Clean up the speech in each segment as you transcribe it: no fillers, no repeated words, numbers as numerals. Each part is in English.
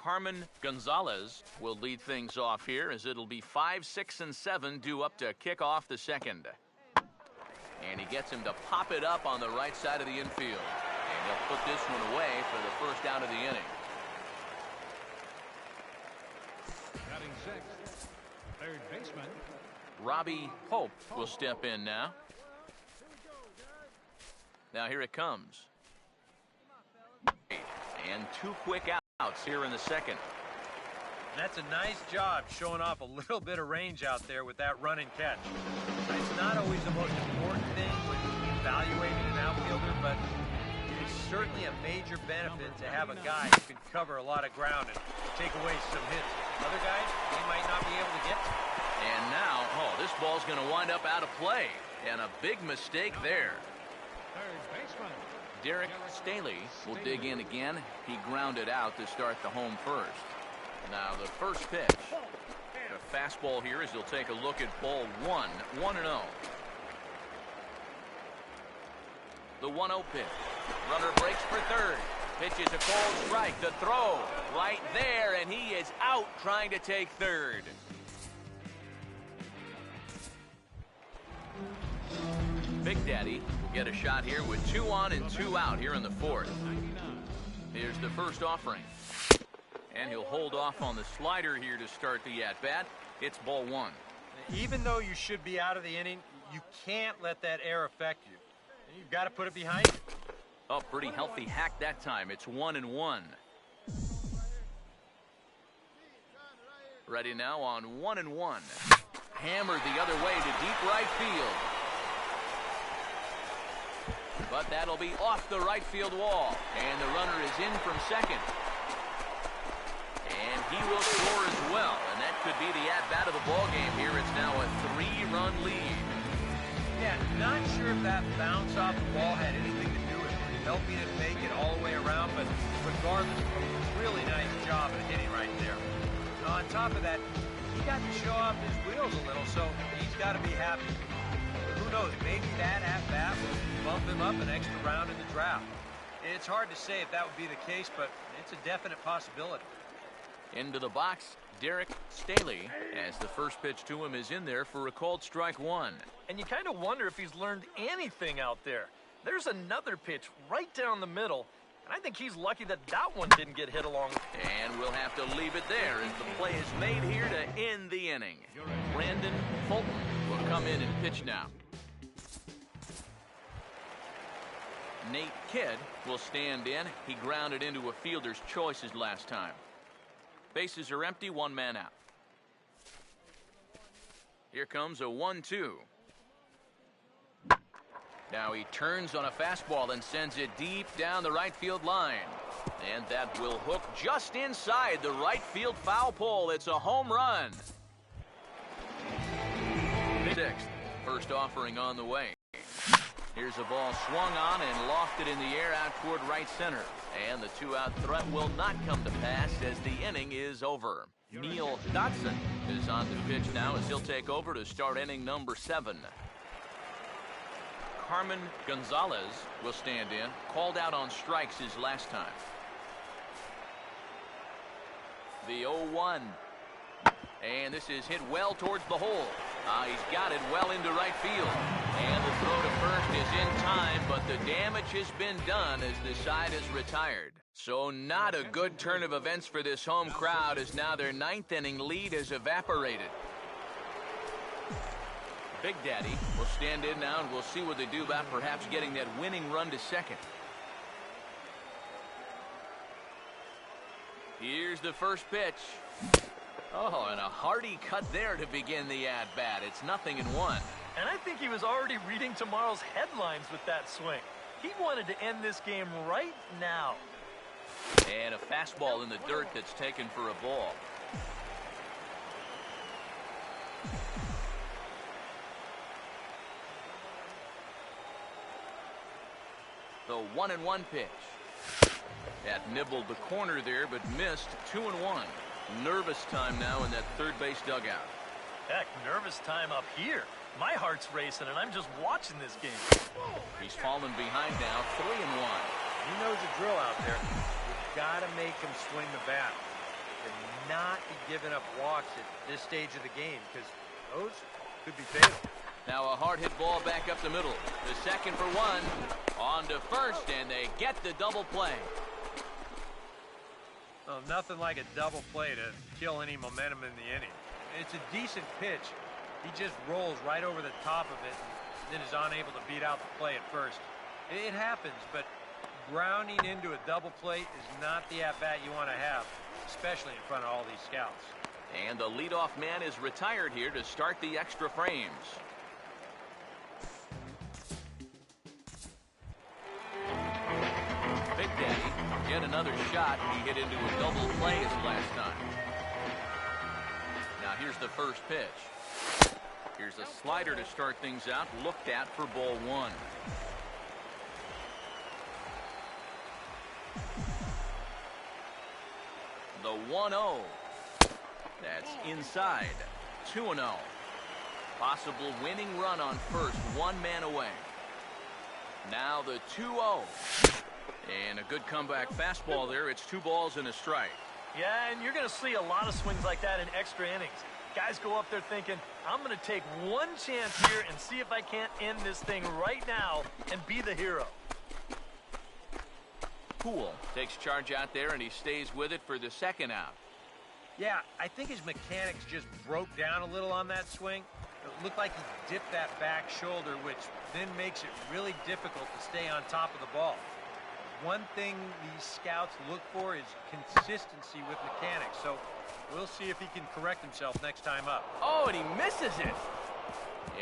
Carmen Gonzalez will lead things off here, as it'll be 5, 6, and 7 due up to kick off the second. And he gets him to pop it up on the right side of the infield. And he'll put this one away for the first out of the inning. Batting sixth, third baseman Robbie Pope will step in now. Now here it comes. And 2 quick outs here in the second. That's a nice job showing off a little bit of range out there with that run and catch. It's not always the most important thing when evaluating an outfielder, but it's certainly a major benefit to have a guy who can cover a lot of ground and take away some hits. Other guys, they might not be able to get to. And now, this ball's going to wind up out of play. And a big mistake there. third baseman Derek Staley will dig in again. He grounded out to start the home first. Now the first pitch. The fastball here as he'll take a look at ball 1, 1-0. The 1-0 pitch. Runner breaks for third. Pitches a cold strike. The throw right there, and he is out trying to take third. Big Daddy will get a shot here with 2 on and 2 out here in the fourth. Here's the first offering. And he'll hold off on the slider here to start the at-bat. It's ball 1. Even though you should be out of the inning, you can't let that air affect you. You've got to put it behind you. Oh, pretty healthy hack that time. It's 1-1. Ready now on 1-1. Hammered the other way to deep right field. But that'll be off the right field wall. And the runner is in from second. And he will score as well. And that could be the at-bat of the ball game here. It's now a 3-run lead. Yeah, not sure if that bounce off the ball had anything to do with helping it make it all the way around, but regardless, really nice job of hitting right there. On top of that, he got to show off his wheels a little, so he's got to be happy. Who knows, maybe that at-bat will bump him up an extra round in the draft. It's hard to say if that would be the case, but it's a definite possibility. Into the box, Derek Staley, as the first pitch to him is in there for a called strike 1. And you kind of wonder if he's learned anything out there. There's another pitch right down the middle, and I think he's lucky that that one didn't get hit along. And we'll have to leave it there as the play is made here to end the inning. Brandon Fulton will come in and pitch now. Nate Kidd will stand in. He grounded into a fielder's choice his last time. Bases are empty, 1 man out. Here comes a 1-2. Now he turns on a fastball and sends it deep down the right field line. And that will hook just inside the right field foul pole. It's a home run. Sixth, first offering on the way. Here's a ball swung on and lofted in the air out toward right center. And the 2-out threat will not come to pass as the inning is over. Neil Dodson is on the pitch now as he'll take over to start inning number 7. Carmen Gonzalez will stand in. Called out on strikes his last time. The 0-1. And this is hit well towards the hole. He's got it well into right field. And the throw to first is in time, but the damage has been done as the side is retired. So not a good turn of events for this home crowd as now their 9th inning lead has evaporated. Big Daddy will stand in now, and we'll see what they do about perhaps getting that winning run to second. Here's the first pitch. Oh, and a hearty cut there to begin the at-bat. It's 0-1. And I think he was already reading tomorrow's headlines with that swing. He wanted to end this game right now. And a fastball in the dirt that's taken for a ball. The 1-1 pitch. That nibbled the corner there, but missed. 2-1. Nervous time now in that third base dugout. Heck, nervous time up here. My heart's racing, and I'm just watching this game. He's fallen behind now, 3-1. He knows the drill out there. You've got to make him swing the bat. to not be giving up walks at this stage of the game, because those could be fatal. Now a hard hit ball back up the middle. The second for one. On to first, and they get the double play. Well, nothing like a double play to kill any momentum in the inning. It's a decent pitch. He just rolls right over the top of it and then is unable to beat out the play at first. It happens, but grounding into a double play is not the at-bat you want to have, especially in front of all these scouts. And the leadoff man is retired here to start the extra frames. Big Daddy, yet another shot. He hit into a double play his last time. Now here's the first pitch. Here's a slider to start things out, looked at for ball one. The 1-0. That's inside. 2-0. Possible winning run on first, one man away. Now the 2-0. And a good comeback fastball there. It's 2 balls and a strike. Yeah, and you're going to see a lot of swings like that in extra innings. Guys go up there thinking, I'm going to take one chance here and see if I can't end this thing right now and be the hero. Poole takes charge out there, and he stays with it for the second out. Yeah, I think his mechanics just broke down a little on that swing. It looked like he dipped that back shoulder, which then makes it really difficult to stay on top of the ball. One thing these scouts look for is consistency with mechanics, so we'll see if he can correct himself next time up. Oh, and he misses it.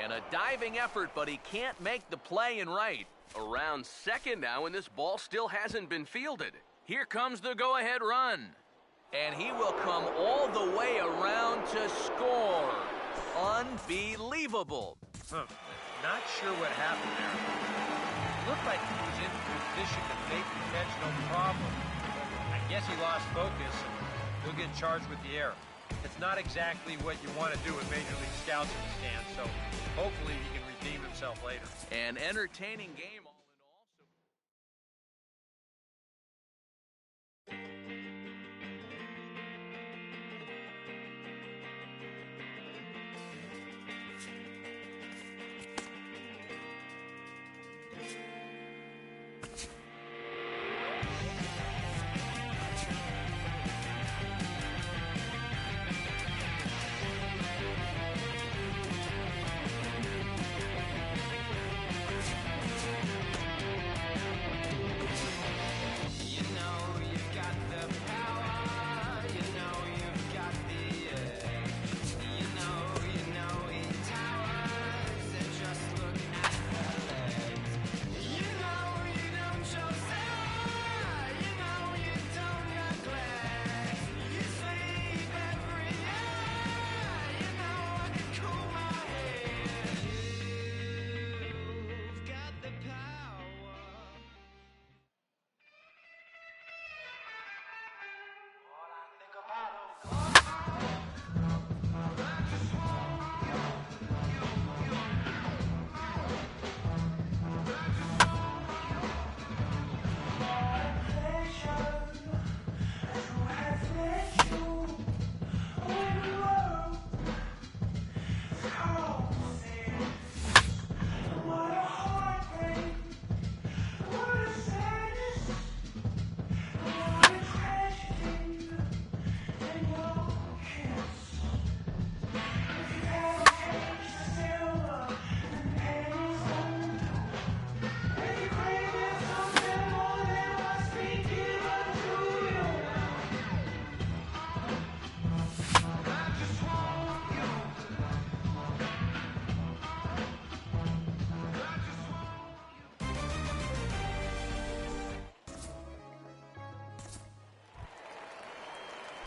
And a diving effort, but he can't make the play in right. Around second now, and this ball still hasn't been fielded. Here comes the go-ahead run. And he will come all the way around to score. Unbelievable. Not sure what happened there. It looked like he was in position to make the catch no problem. I guess he lost focus, and he'll get charged with the error. It's not exactly what you want to do with Major League Scouts in the stands, so hopefully he can redeem himself later. An entertaining game all in all.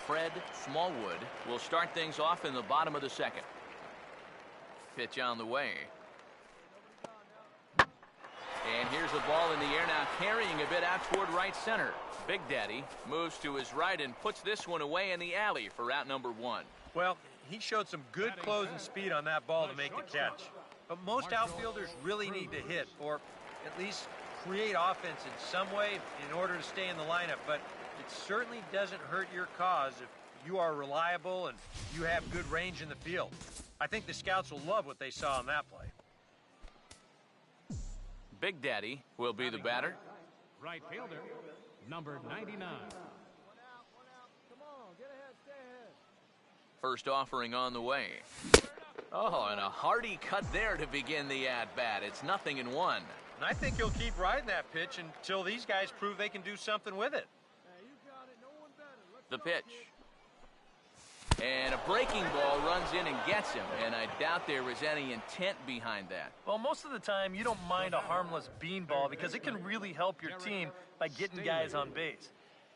Fred Smallwood will start things off in the bottom of the second. Pitch on the way. And here's the ball in the air now, carrying a bit out toward right center. Big Daddy moves to his right and puts this one away in the alley for out number one. Well, he showed some good closing speed on that ball to make the catch. But most outfielders really need to hit, or at least create offense in some way in order to stay in the lineup. But it certainly doesn't hurt your cause if you are reliable and you have good range in the field. I think the scouts will love what they saw on that play. Big Daddy will be the batter. Right fielder, number 99. First offering on the way. Oh, and a hearty cut there to begin the at-bat. It's 0-1. And I think he'll keep riding that pitch until these guys prove they can do something with it. The pitch. And a breaking ball runs in and gets him, and I doubt there was any intent behind that. Well, most of the time, you don't mind a harmless beanball because it can really help your team by getting guys on base.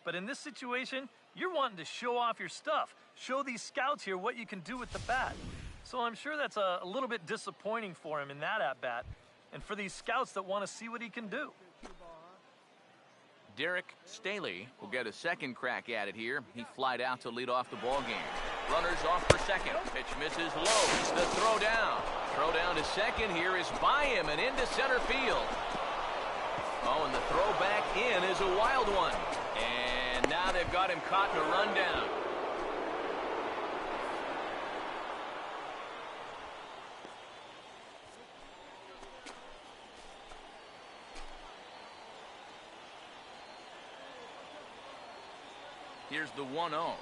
But in this situation, you're wanting to show off your stuff. Show these scouts here what you can do with the bat. So I'm sure that's a little bit disappointing for him in that at-bat, and for these scouts that want to see what he can do. Derek Staley will get a second crack at it here. He flied out to lead off the ball game. Runners off for second. Pitch misses low. It's the throw down. Throw down to second here is by him and into center field. Oh, and the throw back in is a wild one. And now they've got him caught in a rundown. Here's the 1-0.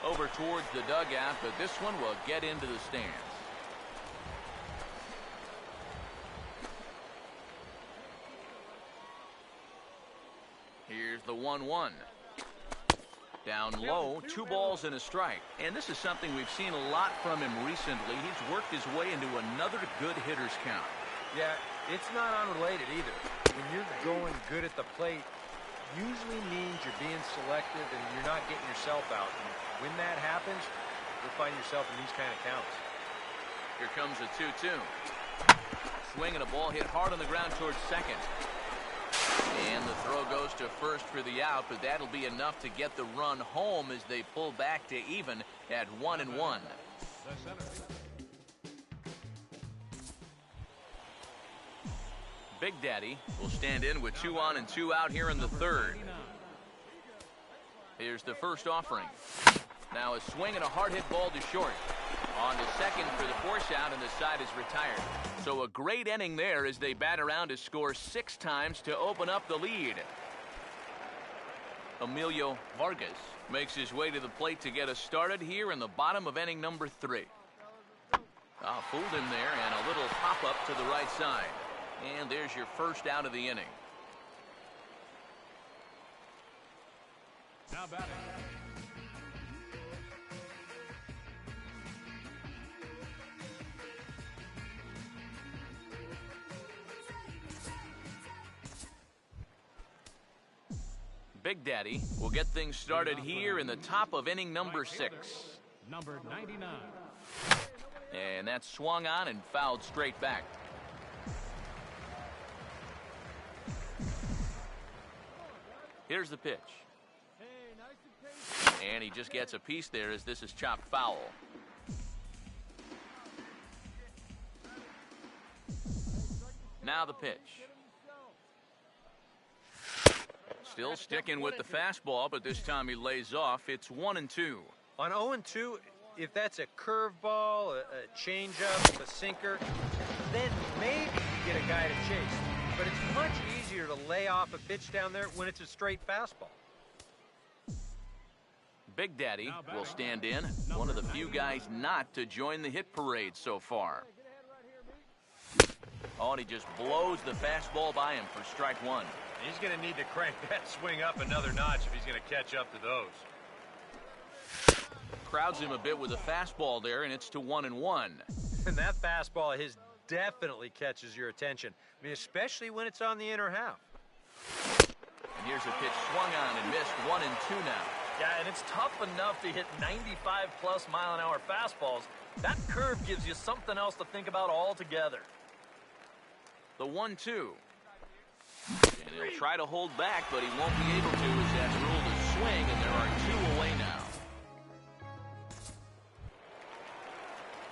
Over towards the dugout, but this one will get into the stands. Here's the 1-1. Down low, 2 balls and a strike. And this is something we've seen a lot from him recently. He's worked his way into another good hitter's count. Yeah, it's not unrelated either. When you're going good at the plate, usually means you're being selective and you're not getting yourself out. And when that happens, you'll find yourself in these kind of counts. Here comes a 2-2. Swing and a ball hit hard on the ground towards second. And the throw goes to first for the out, but that'll be enough to get the run home as they pull back to even at 1-1. Big Daddy will stand in with 2 on and 2 out here in the third. Here's the first offering. Now a swing and a hard hit ball to short. On to second for the force out, and the side is retired. So a great inning there as they bat around to score 6 times to open up the lead. Emilio Vargas makes his way to the plate to get us started here in the bottom of inning number 3. Fooled him there, and a little pop-up to the right side. And there's your first out of the inning. Now batting. Big Daddy will get things started here in the top of inning number 6. Number 99. And that's swung on and fouled straight back. Here's the pitch. And he just gets a piece there as this is chopped foul. Now the pitch. Still sticking with the fastball, but this time he lays off. It's 1-2. On 0-2, if that's a curveball, a changeup, a sinker, then maybe you get a guy to chase. But it's much easier to lay off a pitch down there when it's a straight fastball. Big Daddy will stand in, one of the few guys not to join the hit parade so far. Oh, and he just blows the fastball by him for strike 1. He's going to need to crank that swing up another notch if he's going to catch up to those. Crowds him a bit with a fastball there, and it's to 1-1. And that fastball of his definitely catches your attention. I mean, especially when it's on the inner half. And here's a pitch swung on and missed. 1-2 now. Yeah, and it's tough enough to hit 95+ mile-an-hour fastballs. That curve gives you something else to think about altogether. The 1-2. And he'll try to hold back, but he won't be able to as that's ruled a swing, and there are 2 away now.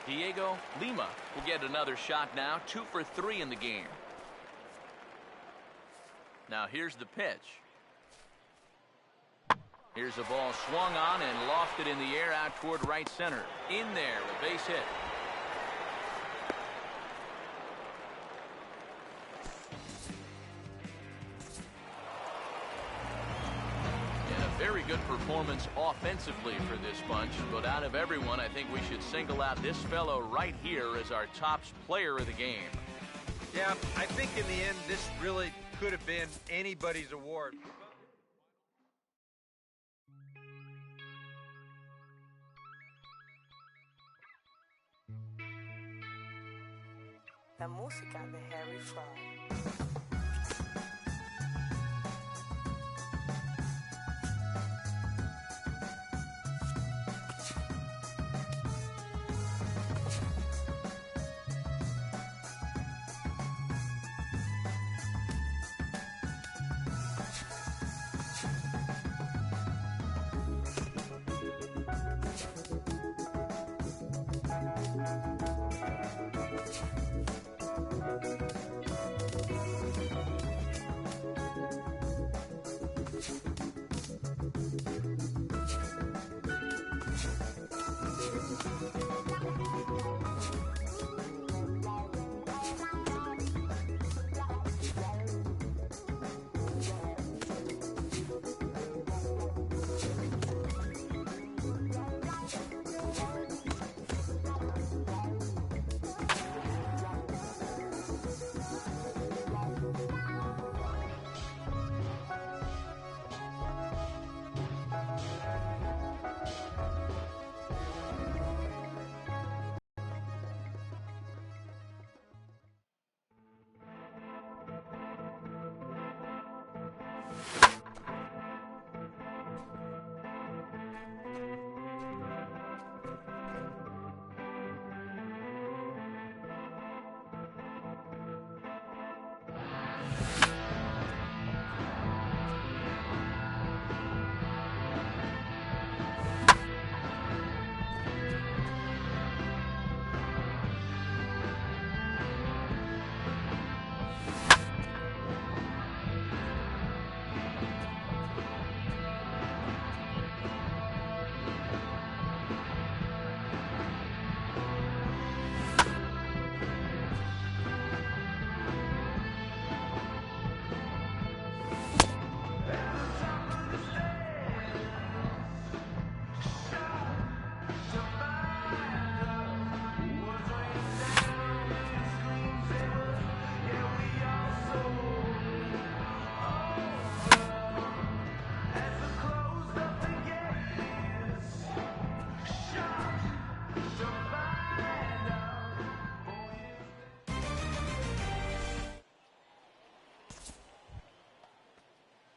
Diego Lima will get another shot now, 2 for 3 in the game. Now here's the pitch. Here's a ball swung on and lofted in the air out toward right center. In there, a base hit. And a very good performance offensively for this bunch. But out of everyone, I think we should single out this fellow right here as our top player of the game. Yeah, I think in the end, this really could have been anybody's award. La música de Harry Fraud.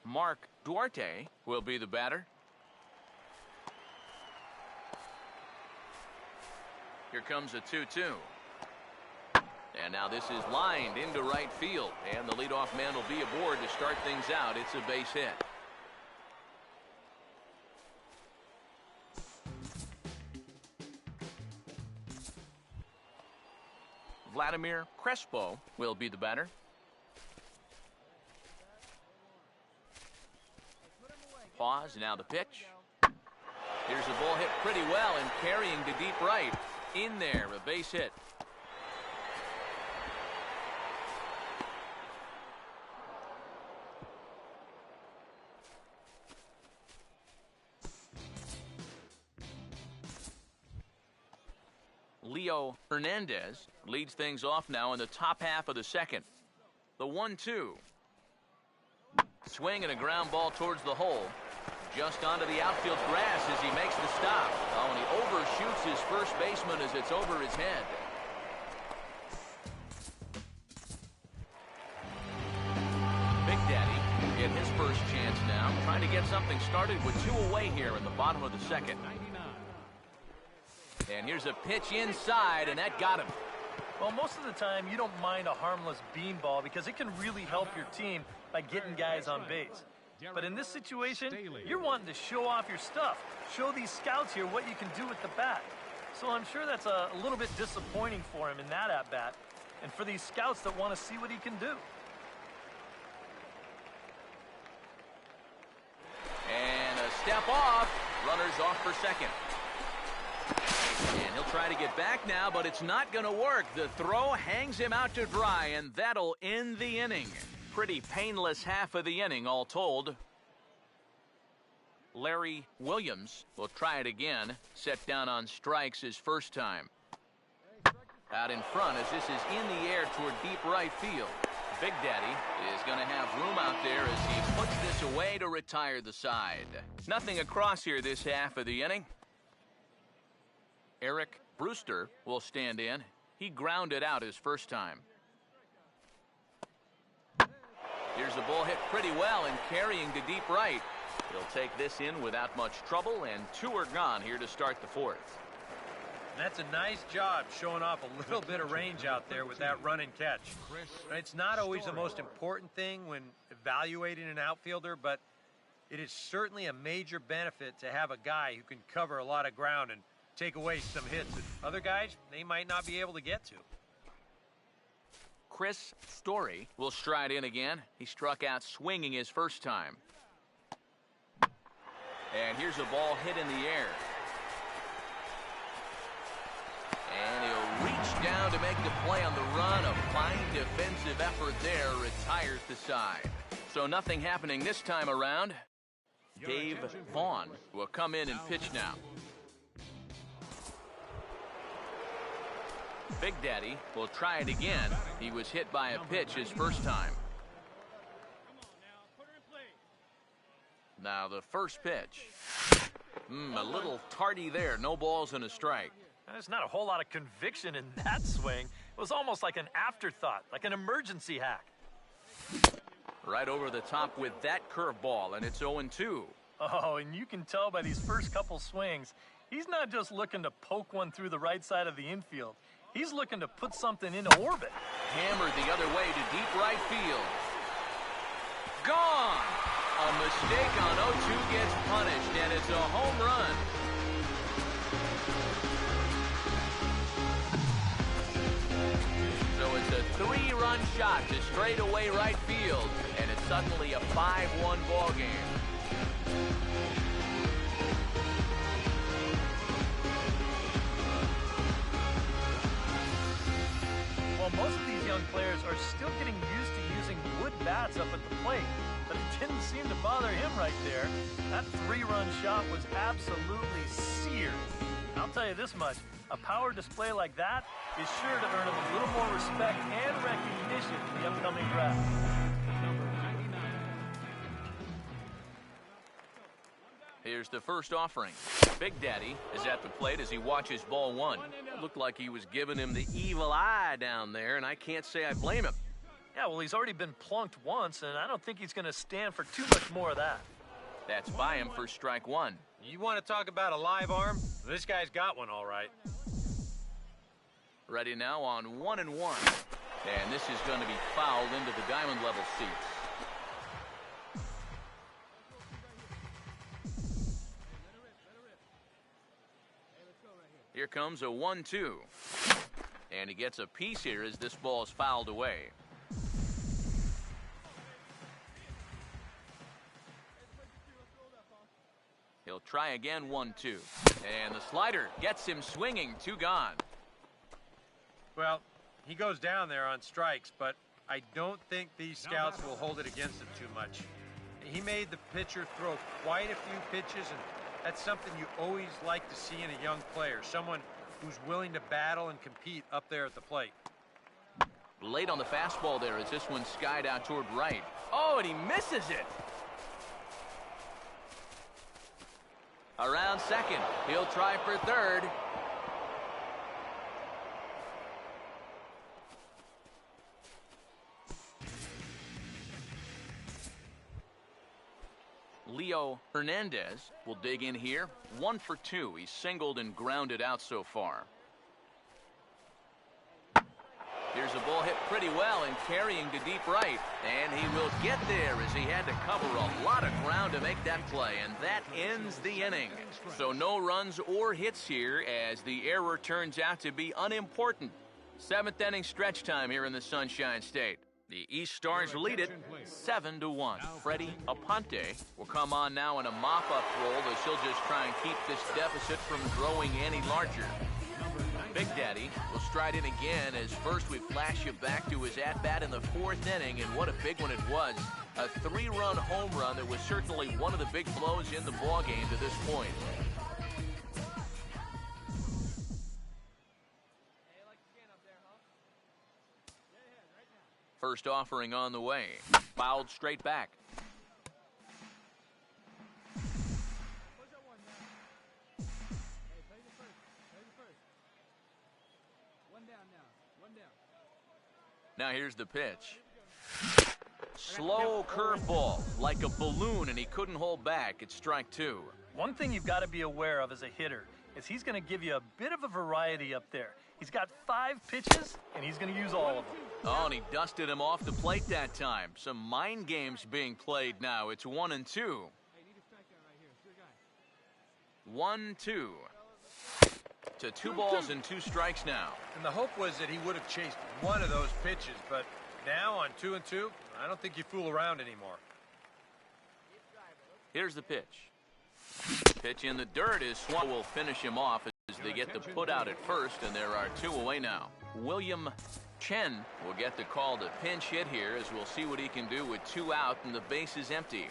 Mark Duarte will be the batter. Here comes a 2-2. And now this is lined into right field. And the leadoff man will be aboard to start things out. It's a base hit. Vladimir Crespo will be the batter. Pause, now the pitch. Here's the ball hit pretty well and carrying to deep right. In there, a base hit. Leo Hernandez leads things off now in the top half of the second. The 1-2. Swing and a ground ball towards the hole. Just onto the outfield grass as he makes the stop. Oh, and he overshoots his first baseman as it's over his head. Big Daddy get his first chance now, trying to get something started with 2 away here in the bottom of the second. And here's a pitch inside, and that got him. Well, most of the time, you don't mind a harmless beanball because it can really help your team by getting guys on base. But in this situation, you're wanting to show off your stuff. Show these scouts here what you can do with the bat. So I'm sure that's a little bit disappointing for him in that at-bat, and for these scouts that want to see what he can do. And a step off. Runners off for second. And he'll try to get back now, but it's not going to work. The throw hangs him out to dry, and that'll end the inning. Pretty painless half of the inning, all told. Larry Williams will try it again. Set down on strikes his first time. Out in front as this is in the air toward deep right field. Big Daddy is going to have room out there as he puts this away to retire the side. Nothing across here this half of the inning. Eric Brewster will stand in. He grounded out his first time. Here's the ball hit pretty well and carrying to deep right. He'll take this in without much trouble, and 2 are gone here to start the 4th. That's a nice job showing off a little bit of range out there with that run and catch. It's not always the most important thing when evaluating an outfielder, but it is certainly a major benefit to have a guy who can cover a lot of ground and take away some hits that other guys, they might not be able to get to. Chris Story will stride in again. He struck out swinging his first time. And here's a ball hit in the air. And he'll reach down to make the play on the run. A fine defensive effort there retires the side. So nothing happening this time around. Dave Vaughn will come in and pitch now. Big Daddy will try it again. He was hit by a pitch his first time. Now the first pitch. A little tardy there. No balls and a strike. There's not a whole lot of conviction in that swing. It was almost like an afterthought, like an emergency hack. Right over the top with that curveball, and it's 0-2. Oh, and you can tell by these first couple swings, he's not just looking to poke one through the right side of the infield. He's looking to put something into orbit. Hammered the other way to deep right field. Gone! A mistake on 0-2 gets punished, and it's a home run. So it's a 3-run shot to straightaway right field, and it's suddenly a 5-1 ball game. Well, most of these young players are still getting used to using wood bats up at the plate, but it didn't seem to bother him right there. That 3-run shot was absolutely seared. I'll tell you this much, a power display like that is sure to earn him a little more respect and recognition in the upcoming draft. Here's the first offering. Big Daddy is at the plate as he watches ball 1. It looked like he was giving him the evil eye down there, and I can't say I blame him. Yeah, well, he's already been plunked once, and I don't think he's going to stand for too much more of that. That's by him for strike 1. You want to talk about a live arm? This guy's got one all right. Ready now on 1-1. And this is going to be fouled into the diamond level seats. Here comes a 1-2. And he gets a piece here as this ball is fouled away. He'll try again, 1-2. And the slider gets him swinging, 2 gone. Well, he goes down there on strikes, but I don't think these scouts will hold it against him too much. He made the pitcher throw quite a few pitches, and that's something you always like to see in a young player, someone who's willing to battle and compete up there at the plate. Late on the fastball there as this one skied out toward right. Oh, and he misses it. Around second. He'll try for third. Leo Hernandez will dig in here. 1 for 2. He's singled and grounded out so far. Here's a ball hit pretty well and carrying to deep right. And he will get there as he had to cover a lot of ground to make that play. And that ends the inning. So no runs or hits here as the error turns out to be unimportant. 7th inning stretch time here in the Sunshine State. The East Stars lead it 7-1. Freddie Aponte will come on now in a mop-up role as he'll just try and keep this deficit from growing any larger. Big Daddy will stride in again as first we flash you back to his at-bat in the 4th inning, and what a big one it was. A 3-run home run that was certainly one of the big blows in the ballgame to this point. First offering on the way. Fouled straight back. Now here's the pitch. Slow curveball, like a balloon, and he couldn't hold back. It's strike 2. One thing you've got to be aware of as a hitter is he's going to give you a bit of a variety up there. He's got 5 pitches, and he's going to use all of them. Oh, and he dusted him off the plate that time. Some mind games being played now. It's 1-2. 1-2. To 2 balls and 2 strikes now. And the hope was that he would have chased one of those pitches, but now on 2-2, I don't think you fool around anymore. Here's the pitch. Pitch in the dirt is Swan will finish him off as they get the put out at first, and there are 2 away now. William Chen will get the call to pinch hit here as we'll see what he can do with 2 out and the base is empty.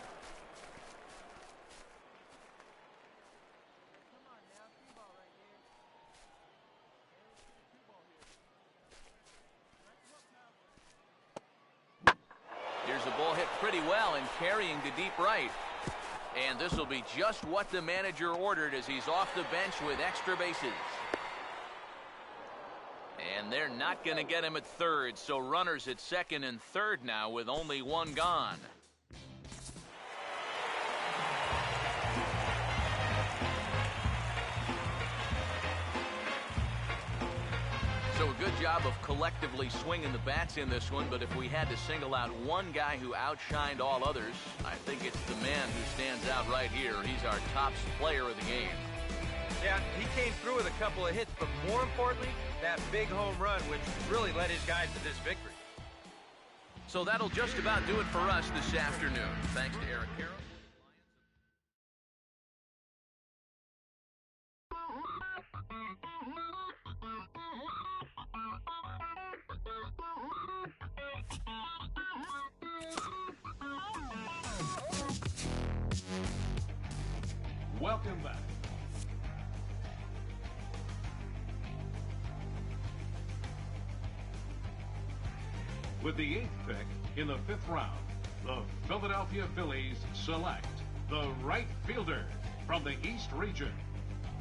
Here's a ball hit pretty well and carrying to deep right. And this will be just what the manager ordered as he's off the bench with extra bases. And they're not going to get him at third, so runners at second and third now with only 1 gone. So a good job of collectively swinging the bats in this one, but if we had to single out one guy who outshined all others, I think it's the man who stands out right here. He's our top player of the game. Yeah, he came through with a couple of hits, but more importantly, that big home run, which really led his guys to this victory. So that'll just about do it for us this afternoon. Thanks to Eric Carroll. Welcome back. With the 8th pick in the 5th round, the Philadelphia Phillies select the right fielder from the East region.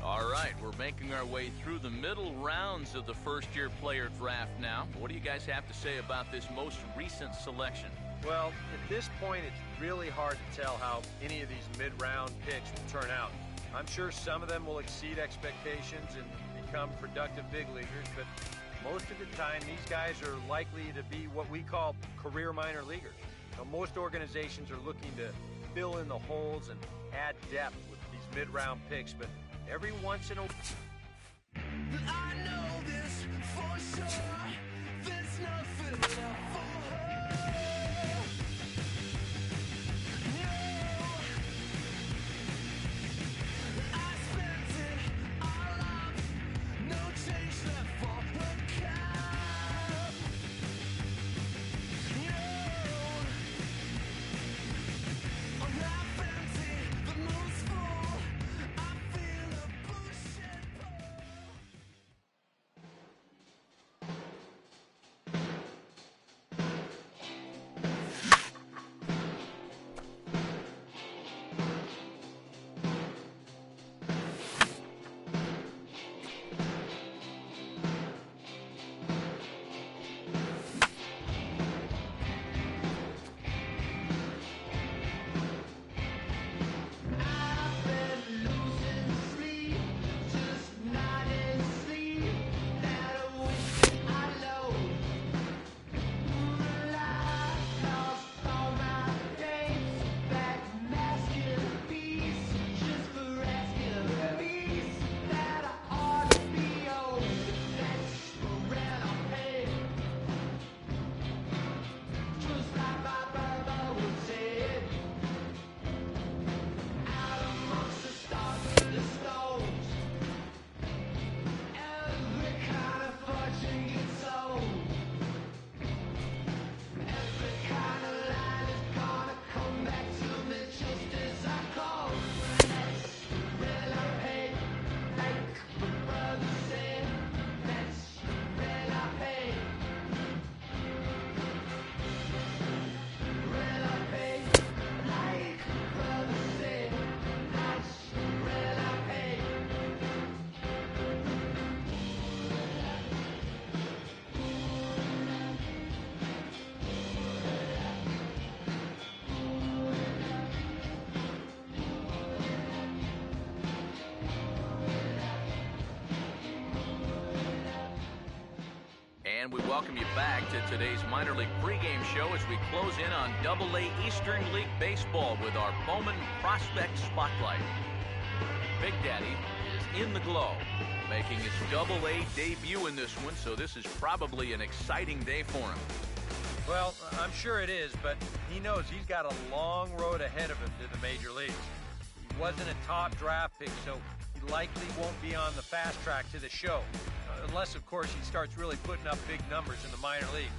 All right, we're making our way through the middle rounds of the first-year player draft now. What do you guys have to say about this most recent selection? Well, at this point, it's really hard to tell how any of these mid-round picks will turn out. I'm sure some of them will exceed expectations and become productive big leaguers, but most of the time, these guys are likely to be what we call career minor leaguers. Now, most organizations are looking to fill in the holes and add depth with these mid-round picks, but every once in a while, I know this for sure. There's nothing left for her. No, I spent it all up. No change left for her cup. No, I'm half empty, the moon's full. I feel a push and pull. and we welcome you back to today's minor league pregame show as we close in on Double-A Eastern League Baseball with our Bowman Prospect Spotlight. Big Daddy is in the glow, making his Double-A debut in this one, so this is probably an exciting day for him. Well, I'm sure it is, but he knows he's got a long road ahead of him to the major leagues. He wasn't a top draft pick, so he likely won't be on the fast track to the show. Unless, of course, he starts really putting up big numbers in the minor leagues.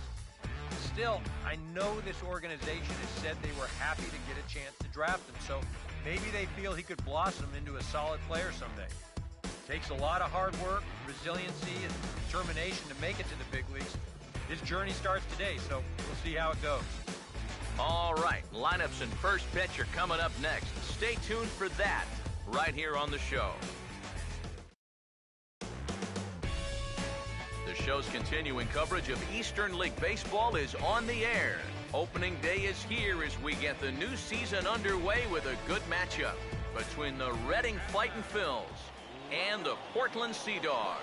Still, I know this organization has said they were happy to get a chance to draft him, so maybe they feel he could blossom into a solid player someday. It takes a lot of hard work, resiliency, and determination to make it to the big leagues. His journey starts today, so we'll see how it goes. All right, lineups and first pitch are coming up next. Stay tuned for that right here on the show. The show's continuing coverage of Eastern League Baseball is on the air. Opening day is here as we get the new season underway with a good matchup between the Reading Fightin' Phils and the Portland Sea Dogs.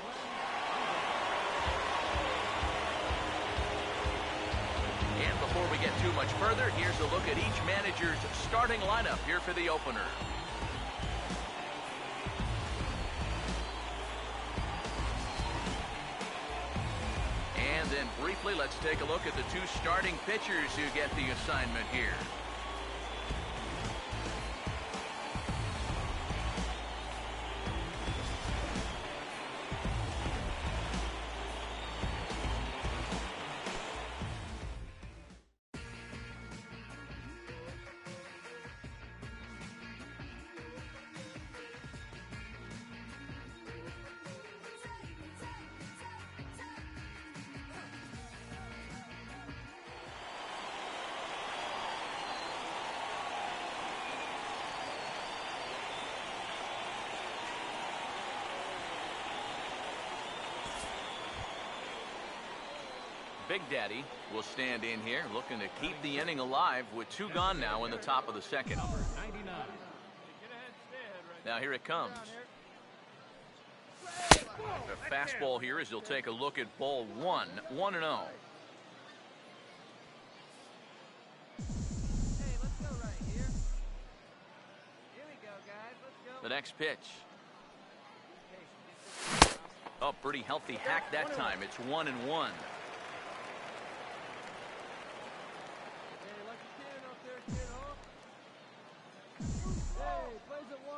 And before we get too much further, here's a look at each manager's starting lineup here for the opener. And then briefly, let's take a look at the two starting pitchers who get the assignment here. Big Daddy will stand in here looking to keep the inning alive with two gone now in the top of the second. Now here it comes. A fastball here as he'll take a look at ball one, 1-0. The next pitch. Oh, pretty healthy hack that time. It's 1-1.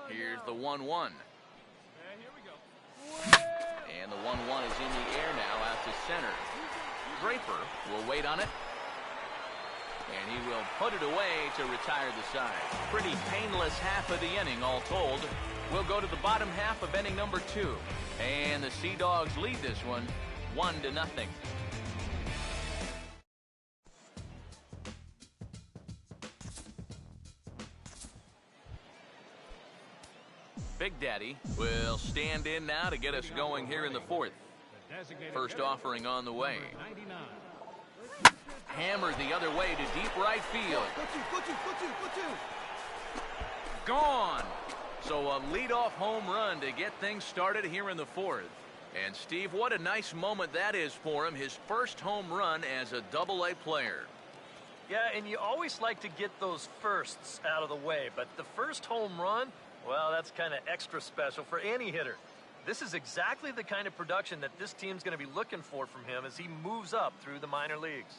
Here's the 1-1. And the 1-1 is in the air now out to center. Draper will wait on it. And he will put it away to retire the side. Pretty painless half of the inning all told. We'll go to the bottom half of inning number 2. And the Sea Dogs lead this one 1-0. Big Daddy will stand in now to get us going here in the fourth. First offering on the way. Hammered the other way to deep right field. Gone. So a leadoff home run to get things started here in the fourth. And Steve, what a nice moment that is for him. His first home run as a Double-A player. Yeah, and you always like to get those firsts out of the way, but the first home run, well, that's kind of extra special for any hitter. This is exactly the kind of production that this team's going to be looking for from him as he moves up through the minor leagues.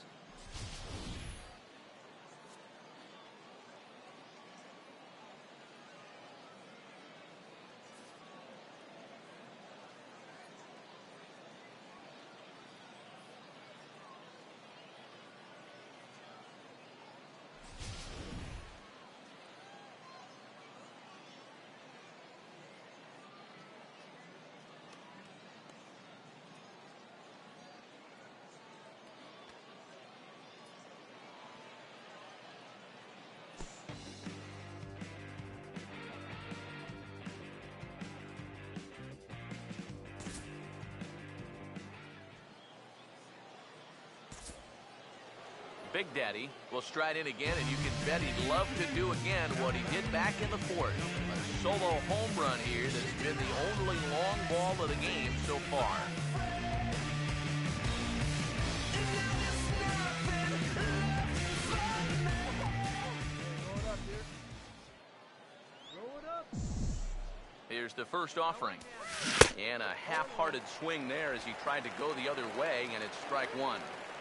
Big Daddy will stride in again, and you can bet he'd love to do again what he did back in the fourth. A solo home run here that's been the only long ball of the game so far. Here's the first offering. And a half-hearted swing there as he tried to go the other way, and it's strike one.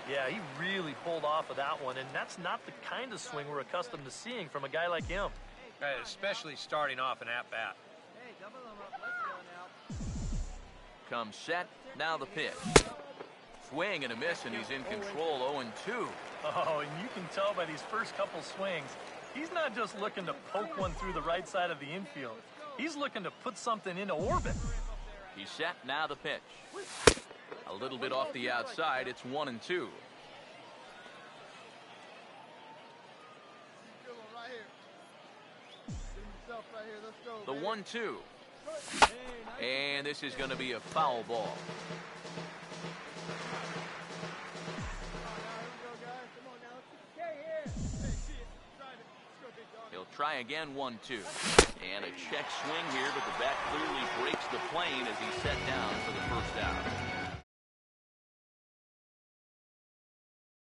Yeah, he really pulled off of that one, and that's not the kind of swing we're accustomed to seeing from a guy like him. Especially starting off an at-bat. Comes set, now the pitch. Swing and a miss, and he's in control, 0-2. Oh, and you can tell by these first couple swings, he's not just looking to poke one through the right side of the infield. He's looking to put something into orbit. He's set, now the pitch. A little bit off the outside, it's 1-2. The 1-2. And this is going to be a foul ball. He'll try again, 1-2. And a check swing here, but the bat clearly breaks the plane as he's set down for the first out.